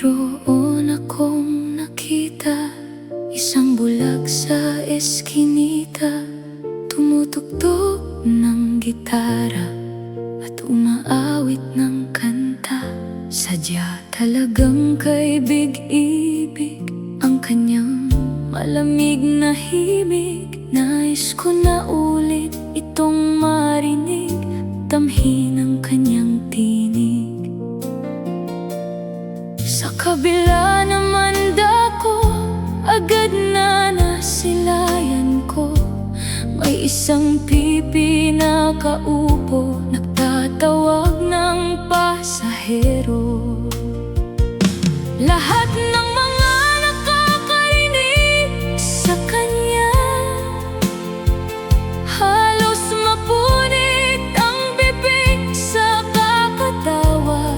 Mayroon akong nakita, isang bulag sa eskinita, tumutugtog ng gitara at umaawit ng kanta. Sadya talagang kaibig-ibig ang kanyang malamig na himig. Nais ko na ulit itong marinig, tamhin ang kanyang tinig. Sa kabila naman dako, agad na nasilayan ko. May isang pipi na kaupo, nagtatawag ng pasahero. Lahat ng mga nakakarinig sa kanya, halos mapunit ang bibig sa kakatawa.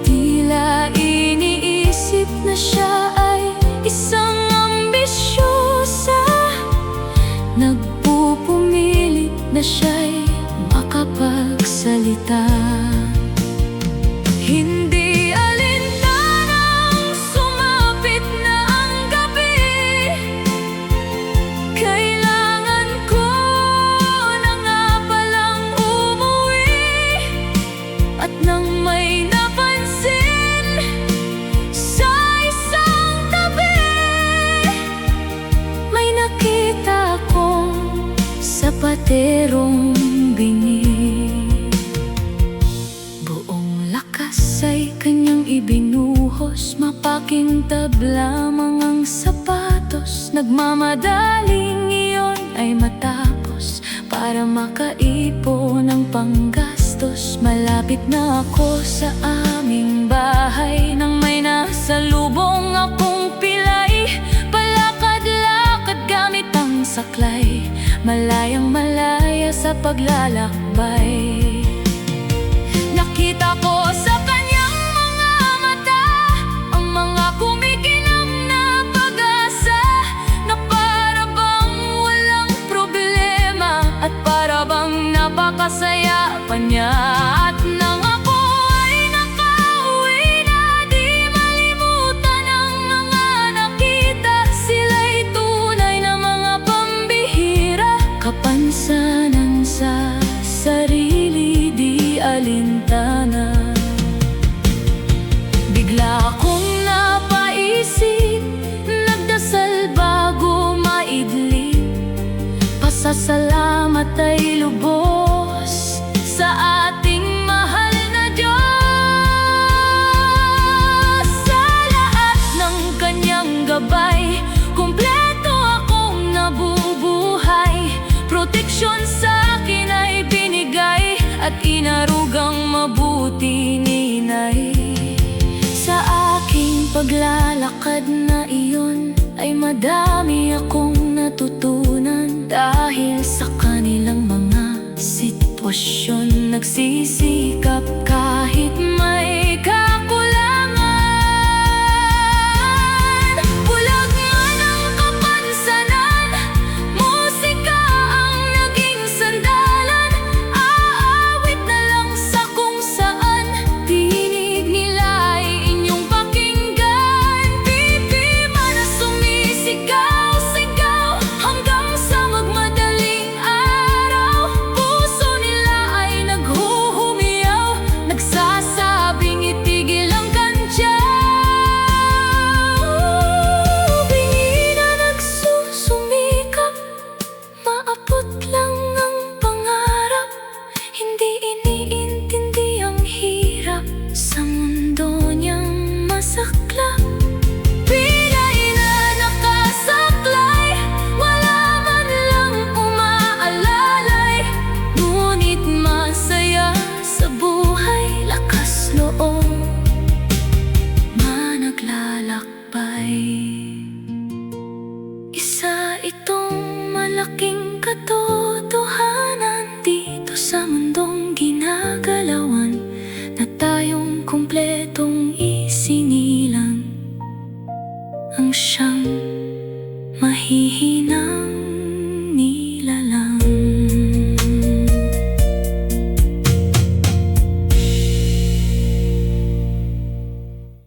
Tila iniisip na siya ay isang ambisyosa, nagpupumilit na siya'y makapagsalita. Hindi alintanang sumapit na ang gabi, kailangan ko na nga palang umuwi. At nang may napansin sa isang tabi, may nakita kong sapaterong bingi. Buong lakas ay kanyang ibinuhos, mapakintab lamang ang sapatos. Nagmamadaling iyon ay matapos para makaipon ng panggastos. Malapit na ako sa aming bahay nang may nasalubong akong pilay. Palakad-lakad gamit ang saklay, malayang malaya sa paglalakbay. Nakita ko sa kanyang mga mata ang mga kumikinang na pag-asa, na para bang walang problema at para bang napakasaya pa niya. At nang ako ay nakauwi na, di malimutan ang mga nakita. Sila'y tunay na mga pambihira, kapansanan sa sarili, di alintana. Bigla akong napaisip, nagdasal bago maidlip. Pasasalamat ay lubos sa ating mahal na Diyos. Sa lahat ng kanyang gabay, kumpleto akong nabubuhay. Proteksyon sa akin ay binigay at inarugang mabuti ninay. Sa aking paglalakad na iyon ay madami akong natutunan, dahil sa kanilang mga sitwasyon nagsisikap kahit may kakulangan. Bulag man ang kapansanan, musika ang naging sandalan. Aawit na lang sa kung saan, tinig nila ay inyong pakinggan. Pipi man na sumisigaw-sigaw hanggang sa magmadaling araw. Puso nila ay naghuhumiyaw, nagsasabing itigil ang kantya. Bingi na nagsusumikap, maabot lang ang pangarap. Hindi iniintindi ang hirap sa mundo niyang masaklap. Pilay na nakasaklay, wala man lang umaalalay. Ngunit masaya sa buhay, lakas loob, managlalakbay. Isa itong malaking katotohanan dito sa mundong ginagalawan, na tayong kumpletong isinilang ang siyang mahihinang